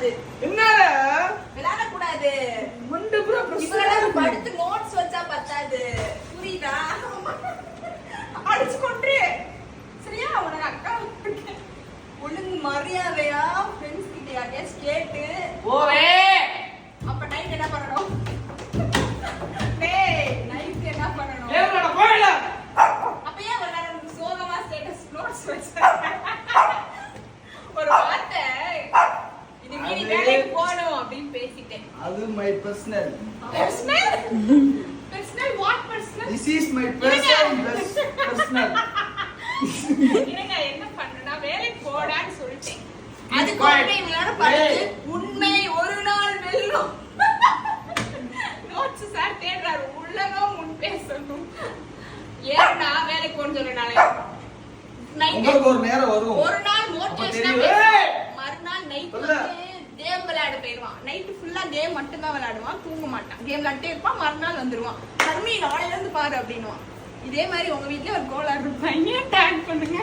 கூடாது. என்னடா விளையாட கூடாது. முண்டு ப்ரோ இவங்க படுத்து நோட்ஸ் வச்சா பத்தாது. புரியுதா? அடிச்சு கொண்டு சரியா? உனக்கு அக்கா ஒழுங்கு மரியாதையா ஃப்ரெண்ட்ஸ் கிட்ட யாரையாச்சும் கேட்டு போவே. அப்ப நைட் என்ன பண்ணணும்? டேய் நைட் என்ன பண்ணணும்? ஏறடா போயிடா. அப்ப ஏன் எல்லாரும் சோகமா ஸ்டேட்டஸ் நோட்ஸ் வச்சா? ஒரு வார்த்தை இது மீறி வேலைக்கு போகணும் அப்படின்னு பேசிட்டேன். அது my personal. Personal what personal? This is my personal. என்னங்க என்ன பண்ணனா வேலைக்கு போடான்னு சொல்லிட்டேன். அது கோட்டை இவங்களோட படுத்து உண்மை ஒரு நாள் வெல்லும். நோட்ஸ் சார் தேடுறாரு உலகம் முன் பேசணும். ஏன்னா வேலைக்கு போன்னு சொல்றனால உங்களுக்கு ஒரு நேரம் வரும். ஒரு நாள் மோட்டிவேஷனா பேசுவான். மறுநாள் நைட் வந்து கேம் விளையாட போயிடுவான். நைட் ஃபுல்லா கேம் மட்டும் தான் விளையாடுவான், தூங்க மாட்டான். கேம் விளையாட்டே இருப்பான். மறுநாள் வந்துருவான். மறுபடியும் நாளையில இருந்து பாரு அப்படின்னுவான். இதே மாதிரி உங்க வீட்லயே ஒரு கோளாறு இருப்பாங்க. டேக் பண்ணுங்க.